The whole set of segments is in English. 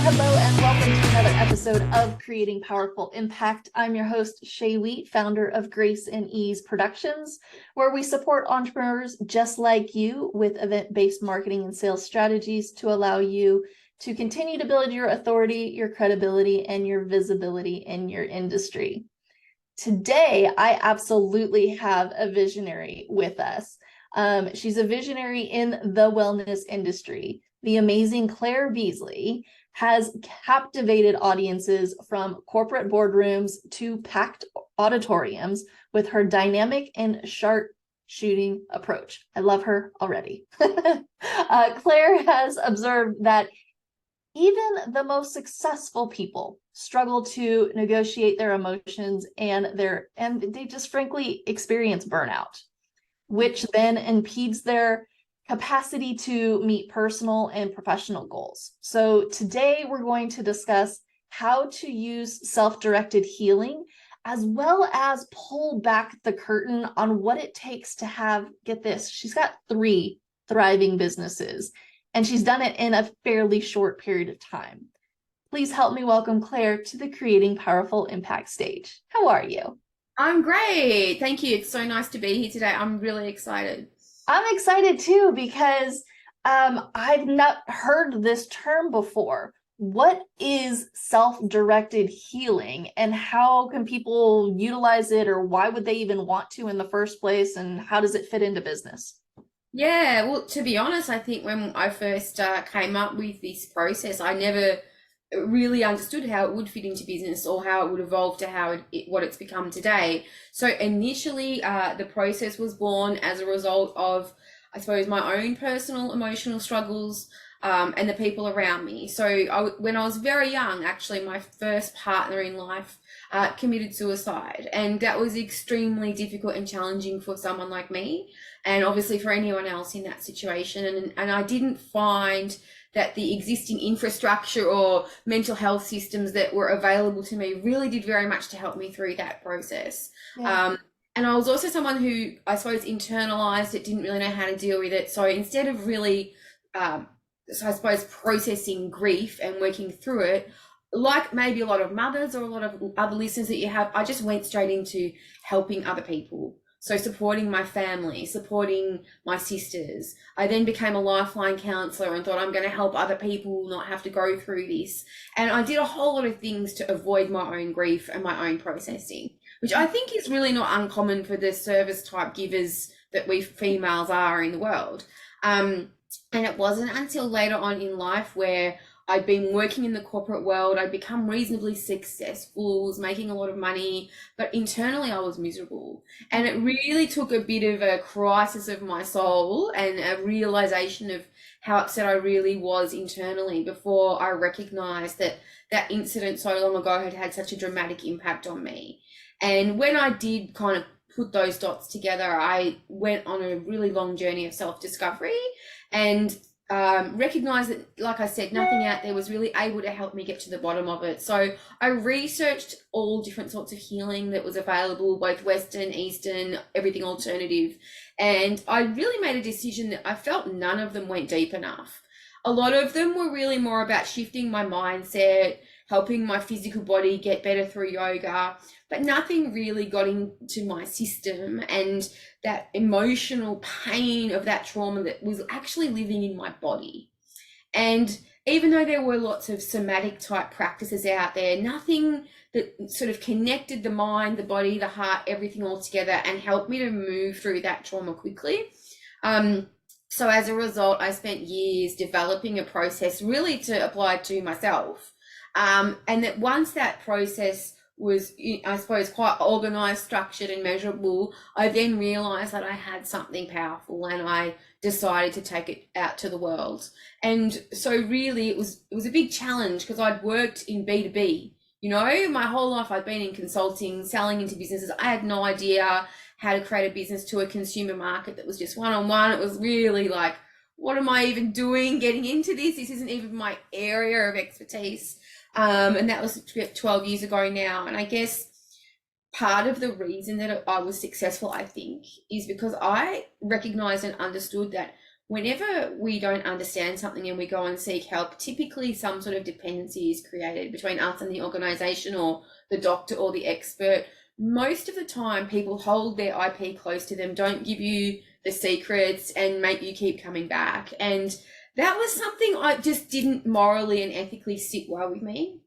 hello, and welcome to another episode of Creating Powerful Impact. I'm your host, Shay Wheat, founder of Grace and Ease Productions, where we support entrepreneurs just like you with event-based marketing and sales strategies to allow you to continue to build your authority, your credibility, and your visibility in your industry. Today, I absolutely have a visionary with us. She's a visionary in the wellness industry. The amazing Claire Beasley has captivated audiences from corporate boardrooms to packed auditoriums with her dynamic and sharp shooting approach. I love her already. Claire has observed that even the most successful people struggle to negotiate their emotions and they just frankly experience burnout, which then impedes their capacity to meet personal and professional goals. So today we're going to discuss how to use self-directed healing, as well as pull back the curtain on what it takes to have, get this, she's got 3 thriving businesses, and she's done it in a fairly short period of time. Please help me welcome Claire to the Creating Powerful Impact stage. How are you? I'm great. Thank you. It's so nice to be here today. I'm really excited. I'm excited too because I've not heard this term before. What is self-directed healing, and how can people utilize it, or why would they even want to in the first place, and how does it fit into business? Yeah, well, to be honest, I think when I first came up with this process, I never really understood how it would fit into business or how it would evolve to what it's become today. So initially, the process was born as a result of, I suppose, my own personal emotional struggles, and the people around me. So when I was very young, actually, my first partner in life committed suicide, and that was extremely difficult and challenging for someone like me, and obviously for anyone else in that situation. And I didn't find that the existing infrastructure or mental health systems that were available to me really did very much to help me through that process. Yeah. And I was also someone who, I suppose, internalized it, didn't really know how to deal with it. So instead of really, so I suppose, processing grief and working through it, like maybe a lot of mothers or a lot of other listeners that you have, I just went straight into helping other people. So supporting my family, supporting my sisters. I then became a lifeline counselor and thought I'm going to help other people not have to go through this. And I did a whole lot of things to avoid my own grief and my own processing, which I think is really not uncommon for the service type givers that we females are in the world. And it wasn't until later on in life where I'd been working in the corporate world, I'd become reasonably successful, was making a lot of money, but internally I was miserable. And it really took a bit of a crisis of my soul and a realization of how upset I really was internally before I recognized that that incident so long ago had had such a dramatic impact on me. And when I did kind of put those dots together, I went on a really long journey of self-discovery and recognized that, like I said, nothing out there was really able to help me get to the bottom of it. So I researched all different sorts of healing that was available, both Western, Eastern, everything alternative. And I really made a decision that I felt none of them went deep enough. A lot of them were really more about shifting my mindset, helping my physical body get better through yoga, but nothing really got into my system and that emotional pain of that trauma that was actually living in my body. And even though there were lots of somatic type practices out there, nothing that sort of connected the mind, the body, the heart, everything all together and helped me to move through that trauma quickly. So as a result, I spent years developing a process really to apply to myself. And that once that process was, I suppose, quite organized, structured and measurable, I then realized that I had something powerful and I decided to take it out to the world. And so really it was a big challenge because I'd worked in B2B, my whole life. I'd been in consulting, selling into businesses. I had no idea how to create a business to a consumer market that was just one-on-one. It was really like, what am I even doing getting into this? This isn't even my area of expertise. And that was 12 years ago now. And I guess part of the reason that I was successful, I think, is because I recognized and understood that whenever we don't understand something and we go and seek help, typically some sort of dependency is created between us and the organization or the doctor or the expert. Most of the time, people hold their IP close to them, don't give you the secrets, and make you keep coming back. And that was something I just didn't morally and ethically sit well with me.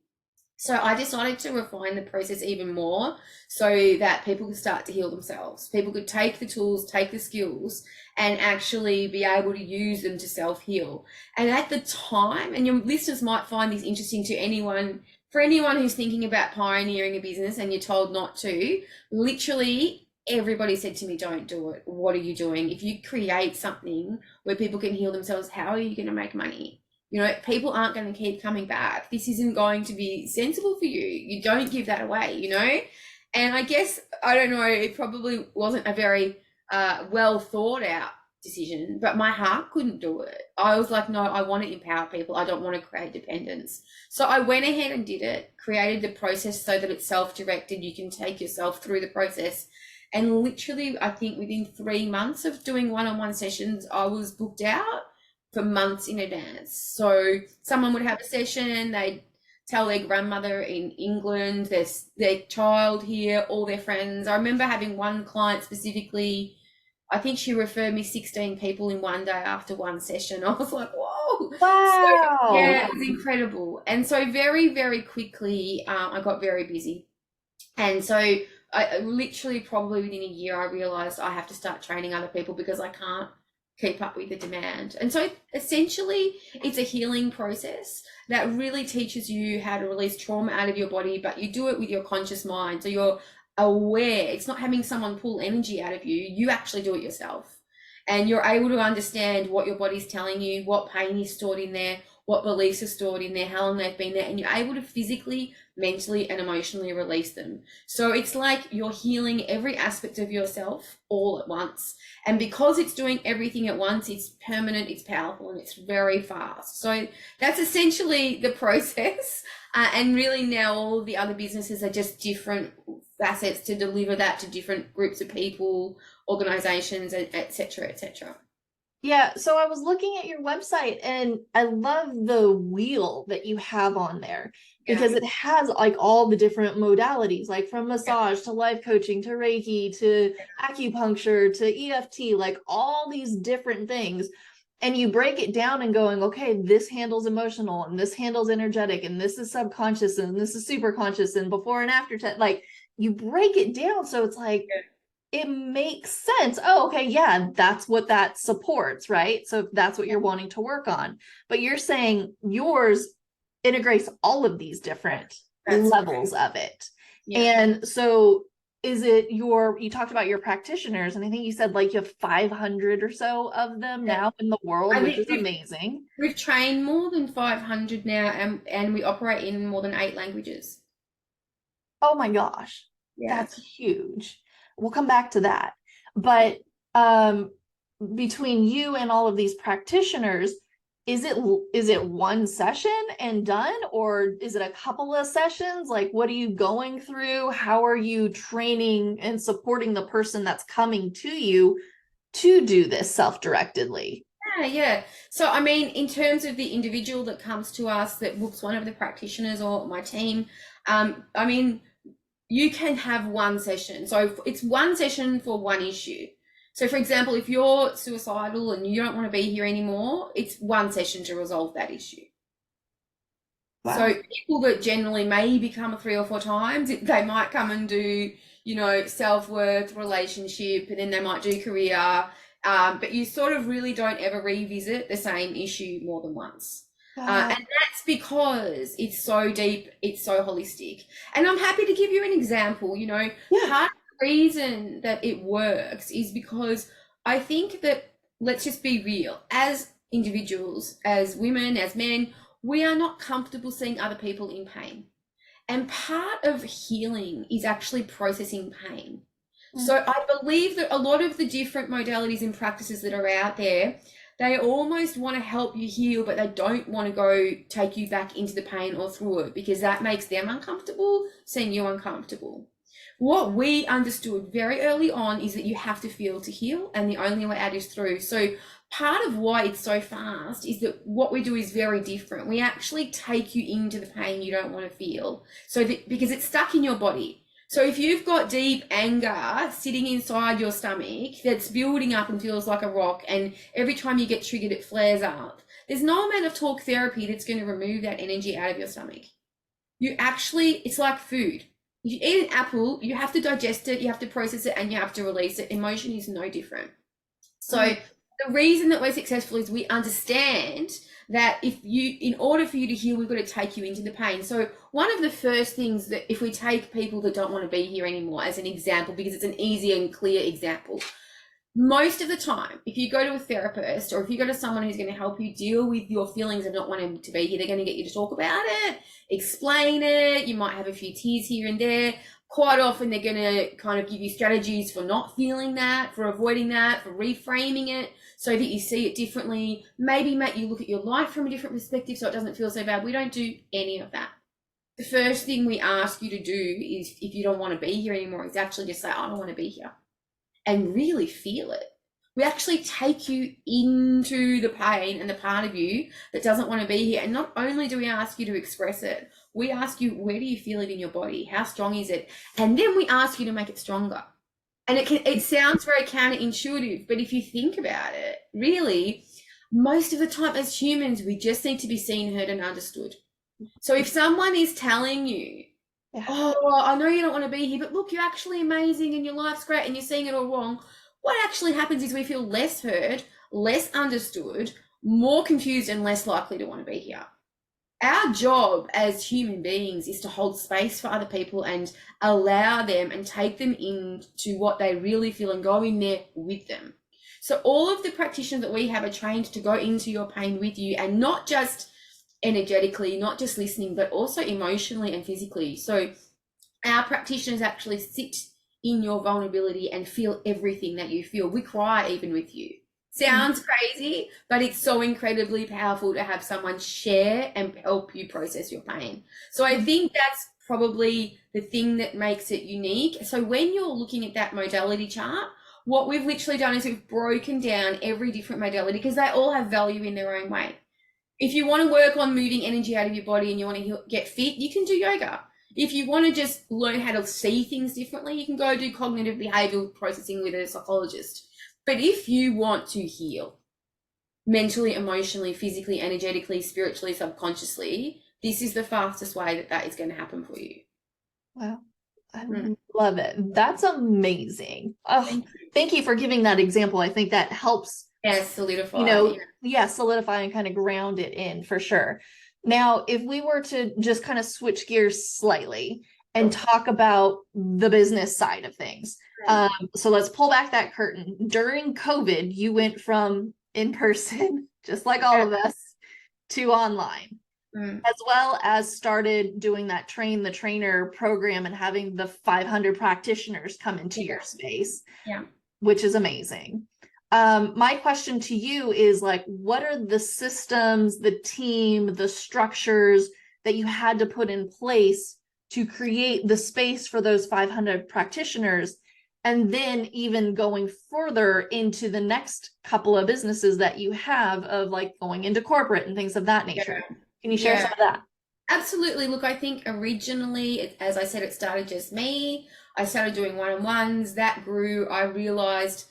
So I decided to refine the process even more so that people could start to heal themselves. People could take the tools, take the skills, and actually be able to use them to self-heal. And at the time, and your listeners might find this interesting to anyone, for anyone who's thinking about pioneering a business and you're told not to, literally everybody said to me, don't do it. What are you doing? If you create something where people can heal themselves, how are you going to make money? You know, people aren't going to keep coming back. This isn't going to be sensible for you. You don't give that away, you know? And I guess, I don't know, it probably wasn't a very well thought out decision, but my heart couldn't do it. I was like, no, I want to empower people. I don't want to create dependence. So I went ahead and did it, created the process so that it's self-directed. You can take yourself through the process. And literally, I think within 3 months of doing one-on-one sessions, I was booked out for months in advance. So someone would have a session, they'd tell their grandmother in England, their child here, all their friends. I remember having one client specifically, I think she referred me 16 people in one day after one session. I was like, whoa. Wow. So, yeah, it was incredible. And so very, very quickly, I got very busy. And so I literally probably within a year, I realized I have to start training other people because I can't keep up with the demand. And so essentially it's a healing process that really teaches you how to release trauma out of your body, but you do it with your conscious mind. So you're aware. It's not having someone pull energy out of you. You actually do it yourself. And you're able to understand what your body's telling you, what pain is stored in there, what beliefs are stored in there, how long they've been there, and you're able to physically, mentally, and emotionally release them. So it's like you're healing every aspect of yourself all at once. And because it's doing everything at once, it's permanent, it's powerful, and it's very fast. So that's essentially the process. And really now all of the other businesses are just different facets to deliver that to different groups of people, organizations, and et cetera, et cetera. Yeah, so I was looking at your website and I love the wheel that you have on there because it has like all the different modalities, like from massage to life coaching to Reiki to acupuncture to EFT, like all these different things. And you break it down and going, okay, this handles emotional and this handles energetic and this is subconscious and this is super conscious and before and after, like you break it down. So it's like, it makes sense. Oh, okay, yeah, that's what that supports, right? So if that's what you're wanting to work on. But you're saying yours integrates all of these different levels of it. Yeah. And so is it you talked about your practitioners, and I think you said like you have 500 or so of them now in the world, which is amazing. We've trained more than 500 now, and we operate in more than 8 languages. Oh my gosh, that's huge. We'll come back to that. But between you and all of these practitioners, is it one session and done, or is it a couple of sessions? Like, what are you going through? How are you training and supporting the person that's coming to you to do this self-directedly? Yeah. So, I mean, in terms of the individual that comes to us that books one of the practitioners or my team, I mean, you can have one session. So it's one session for one issue. So for example, if you're suicidal and you don't want to be here anymore, it's one session to resolve that issue. Wow. So people that generally maybe come 3 or 4 times, they might come and do, you know, self-worth, relationship, and then they might do career. But you sort of really don't ever revisit the same issue more than once. And that's because it's so deep, it's so holistic. And I'm happy to give you an example. You know, part of the reason that it works is because I think that, let's just be real, as individuals, as women, as men, we are not comfortable seeing other people in pain. And part of healing is actually processing pain. So I believe that a lot of the different modalities and practices that are out there, they almost want to help you heal, but they don't want to go take you back into the pain or through it because that makes them uncomfortable, seeing you uncomfortable. What we understood very early on is that you have to feel to heal, and the only way out is through. So part of why it's so fast is that what we do is very different. We actually take you into the pain you don't want to feel, so that because it's stuck in your body. So if you've got deep anger sitting inside your stomach that's building up and feels like a rock, and every time you get triggered it flares up, there's no amount of talk therapy that's going to remove that energy out of your stomach. You actually, it's like food. If you eat an apple, you have to digest it, you have to process it, and you have to release it. Emotion is no different. So the reason that we're successful is we understand that in order for you to heal, we've got to take you into the pain. So one of the first things that if we take people that don't want to be here anymore as an example, because it's an easy and clear example, most of the time, if you go to a therapist or if you go to someone who's going to help you deal with your feelings of not wanting to be here, they're going to get you to talk about it, explain it. You might have a few tears here and there. Quite often, they're going to kind of give you strategies for not feeling that, for avoiding that, for reframing it so that you see it differently. Maybe make you look at your life from a different perspective so it doesn't feel so bad. We don't do any of that. The first thing we ask you to do is, if you don't want to be here anymore, is actually just say, I don't want to be here. And really feel it. We actually take you into the pain and the part of you that doesn't want to be here. And not only do we ask you to express it, we ask you, where do you feel it in your body? How strong is it? And then we ask you to make it stronger. And it sounds very counterintuitive, but if you think about it, really, most of the time as humans, we just need to be seen, heard, and understood. So if someone is telling you, oh, I know you don't want to be here, but look, you're actually amazing and your life's great and you're seeing it all wrong. What actually happens is we feel less heard, less understood, more confused, and less likely to want to be here. Our job as human beings is to hold space for other people and allow them and take them into what they really feel and go in there with them. So all of the practitioners that we have are trained to go into your pain with you, and not just energetically, not just listening, but also emotionally and physically. So our practitioners actually sit in your vulnerability and feel everything that you feel. We cry even with you. Sounds crazy, but it's so incredibly powerful to have someone share and help you process your pain. So I think that's probably the thing that makes it unique. So when you're looking at that modality chart, what we've literally done is we've broken down every different modality because they all have value in their own way. If you want to work on moving energy out of your body and you want to get fit, you can do yoga. If you want to just learn how to see things differently, you can go do cognitive behavioral processing with a psychologist. But if you want to heal mentally, emotionally, physically, energetically, spiritually, subconsciously, this is the fastest way that is going to happen for you. Wow. I love it. That's amazing. Oh, thank you for giving that example. I think that helps solidify. Solidify and kind of ground it in for sure. Now, if we were to just kind of switch gears slightly and talk about the business side of things. So let's pull back that curtain. During COVID, you went from in person, just like all of us, to online, as well as started doing that train the trainer program and having the 500 practitioners come into your space, which is amazing. My question to you is, like, what are the systems, the team, the structures that you had to put in place to create the space for those 500 practitioners? And then even going further into the next couple of businesses that you have, of like going into corporate and things of that nature. Can you share some of that? Absolutely. Look, I think originally, as I said, it started just me. I started doing one-on-ones. That grew. I realized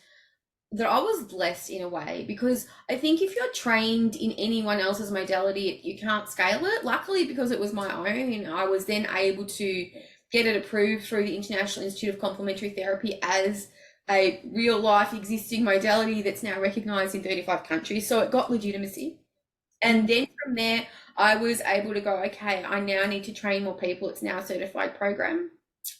that I was blessed in a way, because I think if you're trained in anyone else's modality, you can't scale it. Luckily, because it was my own, I was then able to get it approved through the International Institute of Complementary Therapy as a real life existing modality that's now recognized in 35 countries. So it got legitimacy. And then from there, I was able to go, okay, I now need to train more people. It's now a certified program.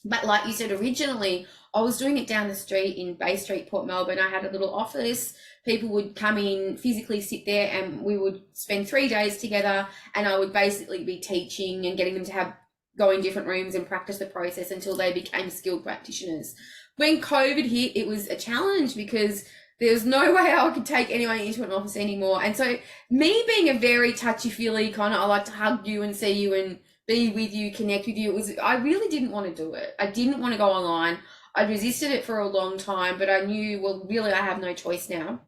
But like you said, originally, I was doing it down the street in Bay Street, Port Melbourne. I had a little office. People would come in, physically sit there, and we would spend 3 days together, and I would basically be teaching and getting them to go in different rooms and practice the process until they became skilled practitioners. When COVID hit, it was a challenge because there was no way I could take anyone into an office anymore. And so me being a very touchy-feely kind of, I like to hug you and see you and be with you, connect with you. I really didn't want to do it. I didn't want to go online. I resisted it for a long time, but I knew, well, really, I have no choice now.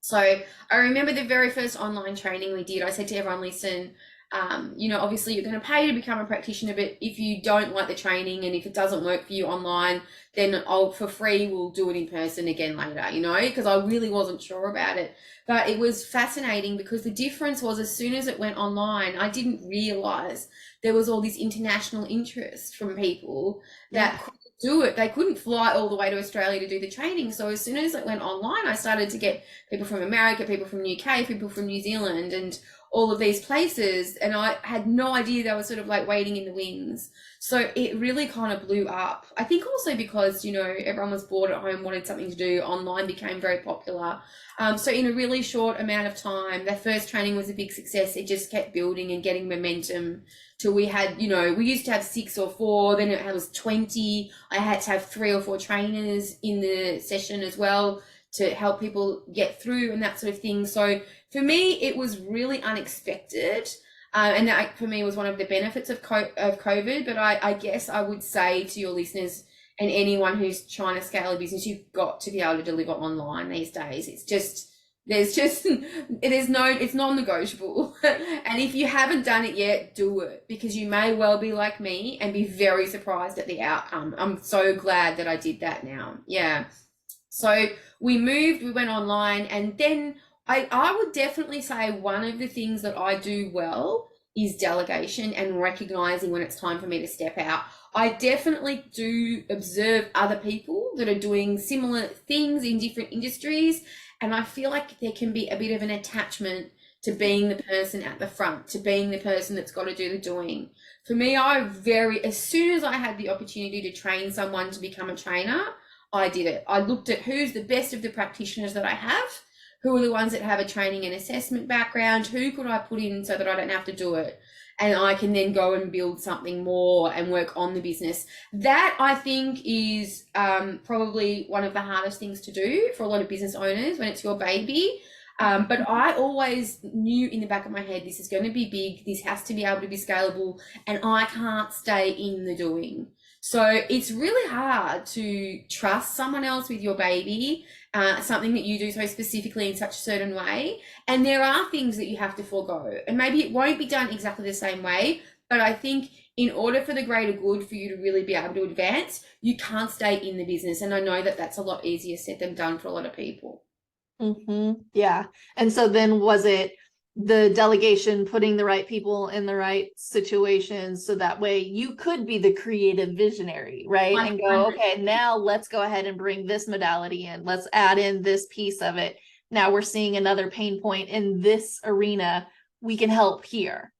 So I remember the very first online training we did. I said to everyone, listen, obviously you're going to pay to become a practitioner, but if you don't like the training and if it doesn't work for you online, then for free, we'll do it in person again later, because I really wasn't sure about it. But it was fascinating because the difference was as soon as it went online, I didn't realize there was all this international interest from people that couldn't do it. They couldn't fly all the way to Australia to do the training. So as soon as it went online, I started to get people from America, people from the UK, people from New Zealand, and all of these places. And I had no idea they were sort of like waiting in the wings. So it really kind of blew up. I think also because, everyone was bored at home, wanted something to do. Online became very popular. So in a really short amount of time, the first training was a big success. It just kept building and getting momentum till we had, we used to have 6 or 4, then it was 20. I had to have 3 or 4 trainers in the session as well to help people get through and that sort of thing. So for me, it was really unexpected. And that for me was one of the benefits of COVID. But I guess I would say to your listeners and anyone who's trying to scale a business, you've got to be able to deliver online these days. It's non-negotiable. And if you haven't done it yet, do it, because you may well be like me and be very surprised at the outcome. I'm so glad that I did that now. Yeah. So we went online, and then I would definitely say one of the things that I do well is delegation and recognizing when it's time for me to step out. I definitely do observe other people that are doing similar things in different industries, and I feel like there can be a bit of an attachment to being the person at the front, to being the person that's got to do the doing. For me, as soon as I had the opportunity to train someone to become a trainer, I did it. I looked at who's the best of the practitioners that I have, who are the ones that have a training and assessment background, who could I put in so that I don't have to do it, and I can then go and build something more and work on the business. That, I think, is probably one of the hardest things to do for a lot of business owners when it's your baby. But I always knew in the back of my head, this is going to be big, this has to be able to be scalable, and I can't stay in the doing. So it's really hard to trust someone else with your baby, something that you do so specifically in such a certain way. And there are things that you have to forego, and maybe it won't be done exactly the same way, but I think in order for the greater good for you to really be able to advance, you can't stay in the business. And I know that that's a lot easier said than done for a lot of people. Yeah. And so then was it the delegation, putting the right people in the right situations so that way you could be the creative visionary, right? And go, okay, now let's go ahead and bring this modality in. Let's add in this piece of it. Now we're seeing another pain point in this arena. We can help here.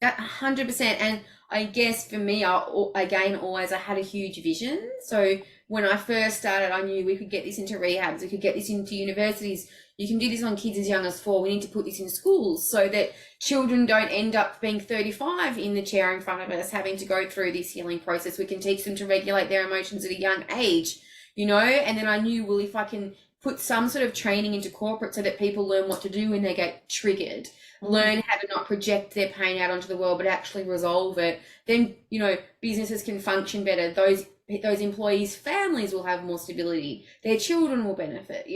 100%. And I guess for me, I had a huge vision. So when I first started, I knew we could get this into rehabs, we could get this into universities. You can do this on kids as young as 4. We need to put this in schools so that children don't end up being 35 in the chair in front of us, having to go through this healing process. We can teach them to regulate their emotions at a young age, and then I knew, well, if I can put some sort of training into corporate so that people learn what to do when they get triggered, learn how to not project their pain out onto the world, but actually resolve it, then, businesses can function better. Those employees' families will have more stability. Their children will benefit,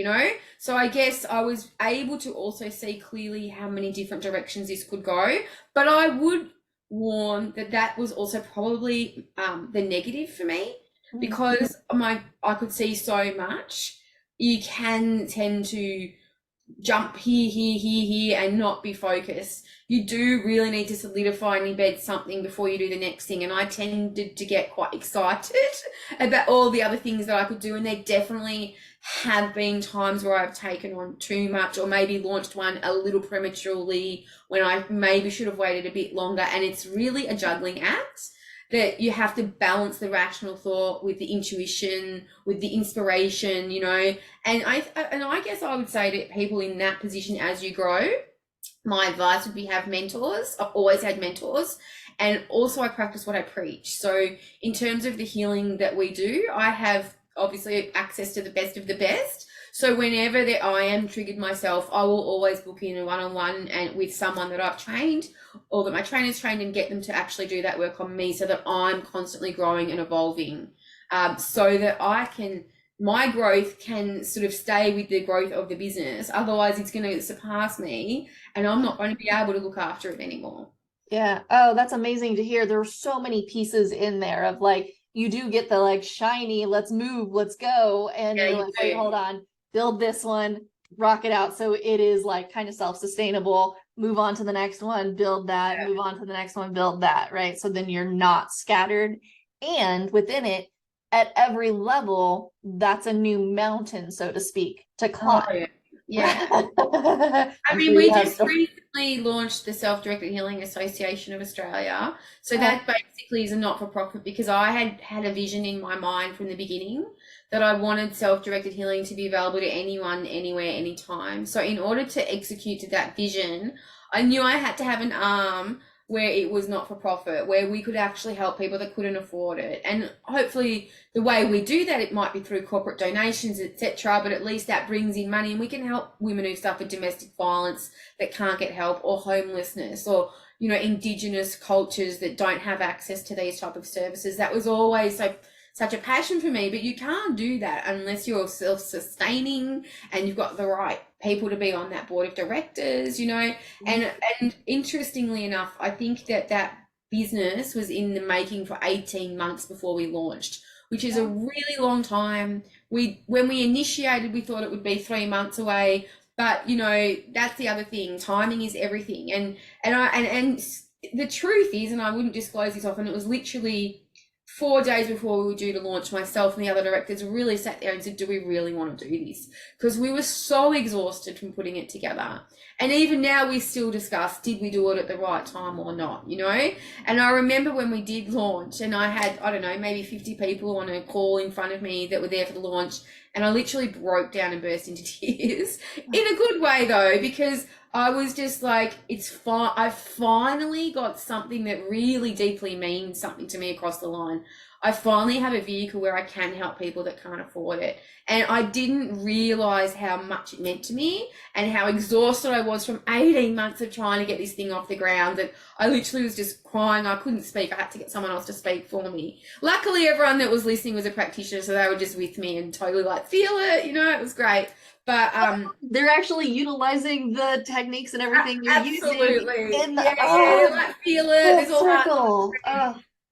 So I guess I was able to also see clearly how many different directions this could go. But I would warn that was also probably the negative for me, because I could see so much. You can tend to jump here, and not be focused. You do really need to solidify and embed something before you do the next thing. And I tended to get quite excited about all the other things that I could do. And there definitely have been times where I've taken on too much, or maybe launched one a little prematurely when I maybe should have waited a bit longer. And it's really a juggling act that you have to balance the rational thought with the intuition, with the inspiration, and I guess I would say to people in that position, as you grow, my advice would be have mentors. I've always had mentors, and also I practice what I preach. So in terms of the healing that we do, I have obviously access to the best of the best. So whenever that I am triggered myself, I will always book in a one-on-one and with someone that I've trained or that my trainer's trained, and get them to actually do that work on me so that I'm constantly growing and evolving, so that my growth can sort of stay with the growth of the business. Otherwise, it's going to surpass me and I'm not going to be able to look after it anymore. Yeah. Oh, that's amazing to hear. There are so many pieces in there of like, you do get the like shiny, let's move, let's go. And Yeah, you're you like, wait, do. hold on, build this one, rock it out. So it is like kind of self-sustainable, move on to the next one, build that, move on to the next one, build that, right? So then you're not scattered. And within it, at every level, that's a new mountain, so to speak, to climb. Oh, yeah. Yeah. I I'm mean, sure you we have just stories. recently launched the Self-Directed Healing Association of Australia. So Oh, that basically is a not-for-profit, because I had a vision in my mind from the beginning that I wanted self-directed healing to be available to anyone, anywhere, anytime. So in order to execute to that vision, I knew I had to have an arm where it was not for profit, where we could actually help people that couldn't afford it. And hopefully the way we do that, it might be through corporate donations, etc., but at least that brings in money, and we can help women who suffer domestic violence that can't get help, or homelessness, or indigenous cultures that don't have access to these type of services. That was always such a passion for me. But you can't do that unless you're self-sustaining and you've got the right people to be on that board of directors, and interestingly enough, I think that business was in the making for 18 months before we launched, which is a really long time. When we initiated, we thought it would be 3 months away, but that's the other thing. Timing is everything. And the truth is, and I wouldn't disclose this often, it was literally 4 days before we were due to launch, myself and the other directors really sat there and said, do we really want to do this? Because we were so exhausted from putting it together. And even now we still discuss, did we do it at the right time or not, And I remember when we did launch, and I had, I don't know, maybe 50 people on a call in front of me that were there for the launch, and I literally broke down and burst into tears in a good way though, because I was just like, it's fine. I finally got something that really deeply means something to me across the line. I finally have a vehicle where I can help people that can't afford it. And I didn't realize how much it meant to me and how exhausted I was from 18 months of trying to get this thing off the ground, that I literally was just crying. I couldn't speak. I had to get someone else to speak for me. Luckily, everyone that was listening was a practitioner, so they were just with me and totally like, feel it, it was great. But they're actually utilizing the techniques and everything you're absolutely using in yeah, they like feel it. There's all circle.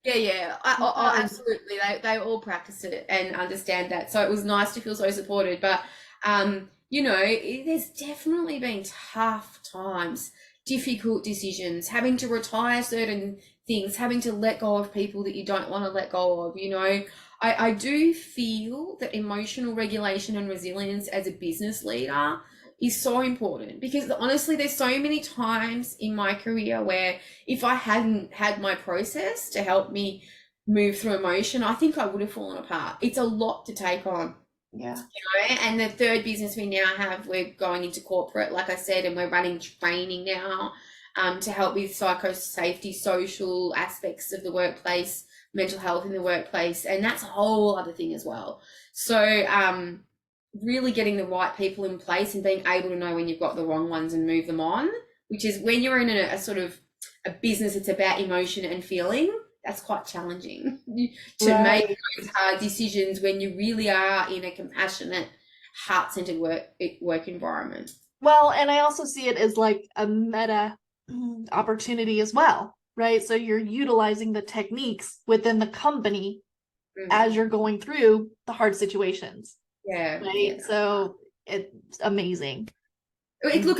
yeah. I absolutely. They all practice it and understand that. So it was nice to feel so supported. But there's definitely been tough times, difficult decisions, having to retire certain things, having to let go of people that you don't want to let go of. I do feel that emotional regulation and resilience as a business leader is so important, because honestly, there's so many times in my career where if I hadn't had my process to help me move through emotion, I think I would have fallen apart. It's a lot to take on. Yeah. And the third business we now have, we're going into corporate, like I said, and we're running training now to help with psycho-safety, social aspects of the workplace, mental health in the workplace, and that's a whole other thing as well. So really getting the right people in place and being able to know when you've got the wrong ones and move them on, which is when you're in a sort of a business it's about emotion and feeling, that's quite challenging to make those hard decisions when you really are in a compassionate, heart-centered work environment. Well, and I also see it as like a meta opportunity as well, right? So you're utilizing the techniques within the company as you're going through the hard situations. Yeah. Right. Yeah. So it's amazing. Look,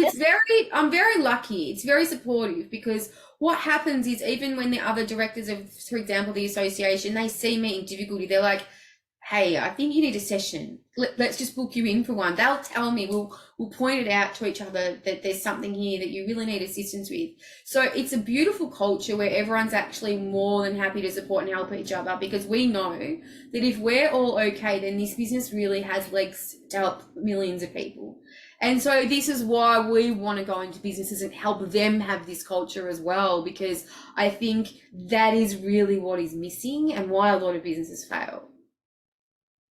I'm very lucky. It's very supportive, because what happens is, even when the other directors of, for example, the association, they see me in difficulty, they're like, hey, I think you need a session. Let's just book you in for one. They'll tell me, we'll point it out to each other that there's something here that you really need assistance with. So it's a beautiful culture where everyone's actually more than happy to support and help each other, because we know that if we're all okay, then this business really has legs to help millions of people. And so this is why we want to go into businesses and help them have this culture as well, because I think that is really what is missing and why a lot of businesses fail.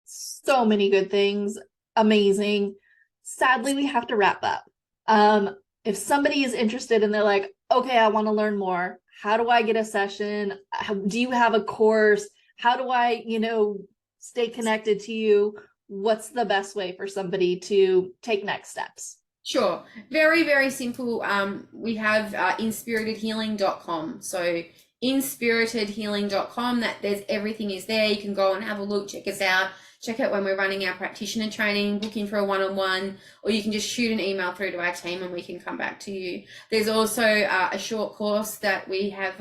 So many good things. Amazing. sadly, we have to wrap up. If somebody is interested and they're like, okay, I want to learn more, how do I get a session? Do you have a course? How do I, stay connected to you? What's the best way for somebody to take next steps? Sure. Very, very simple. We have inspiritedhealing.com. So inspiritedhealing.com, that there's everything is there. You can go and have a look, check us out. Check out when we're running our practitioner training, book in for a one-on-one, or you can just shoot an email through to our team and we can come back to you. There's also a short course that we have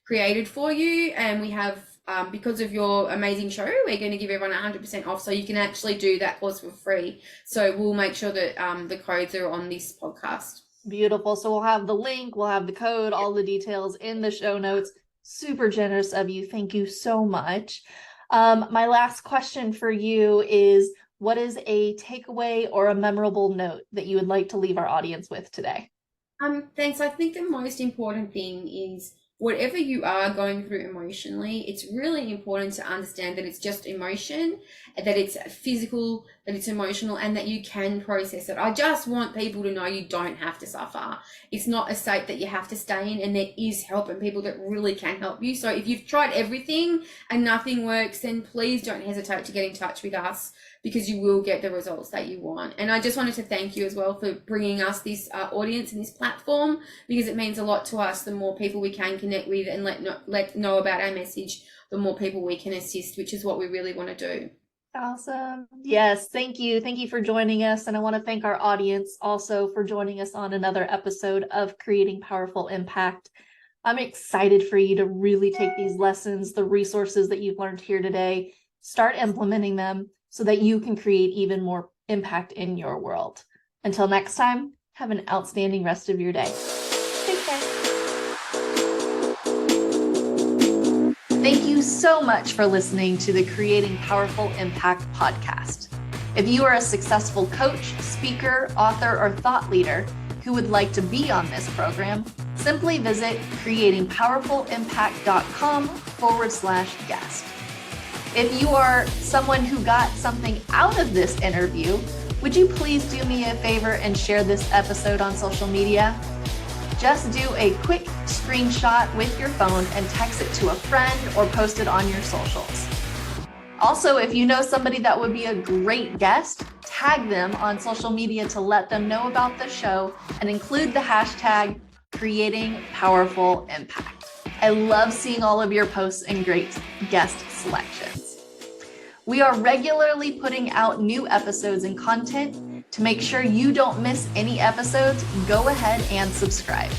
created for you, and we have, because of your amazing show, we're going to give everyone 100% off, so you can actually do that course for free. So we'll make sure that the codes are on this podcast. Beautiful. So we'll have the link, we'll have the code, all the details in the show notes. Super generous of you. Thank you so much. My last question for you is, what is a takeaway or a memorable note that you would like to leave our audience with today? Thanks. I think the most important thing is, whatever you are going through emotionally, it's really important to understand that it's just emotion, that it's physical, that it's emotional, and that you can process it. I just want people to know you don't have to suffer. It's not a state that you have to stay in, and there is help and people that really can help you. So if you've tried everything and nothing works, then please don't hesitate to get in touch with us, because you will get the results that you want. And I just wanted to thank you as well for bringing us this audience and this platform, because it means a lot to us. The more people we can connect with and let know about our message, the more people we can assist, which is what we really want to do. Awesome. Yes, thank you. Thank you for joining us. And I want to thank our audience also for joining us on another episode of Creating Powerful Impact. I'm excited for you to really take these lessons, the resources that you've learned here today, start implementing them, so that you can create even more impact in your world. Until next time, have an outstanding rest of your day. Take care. Thank you so much for listening to the Creating Powerful Impact podcast. If you are a successful coach, speaker, author, or thought leader who would like to be on this program, simply visit creatingpowerfulimpact.com/guest. If you are someone who got something out of this interview, would you please do me a favor and share this episode on social media? Just do a quick screenshot with your phone and text it to a friend or post it on your socials. Also, if you know somebody that would be a great guest, tag them on social media to let them know about the show and include the hashtag Creating Powerful Impact. I love seeing all of your posts and great guest selections. We are regularly putting out new episodes and content. To make sure you don't miss any episodes, go ahead and subscribe.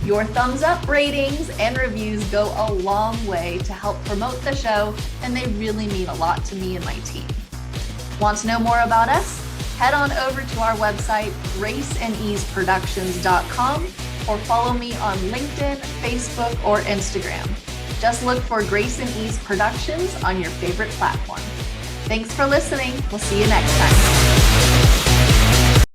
Your thumbs up, ratings, and reviews go a long way to help promote the show, and they really mean a lot to me and my team. Want to know more about us? Head on over to our website, graceandeaseproductions.com, or follow me on LinkedIn, Facebook, or Instagram. Just look for Grace and Ease Productions on your favorite platform. Thanks for listening. We'll see you next time.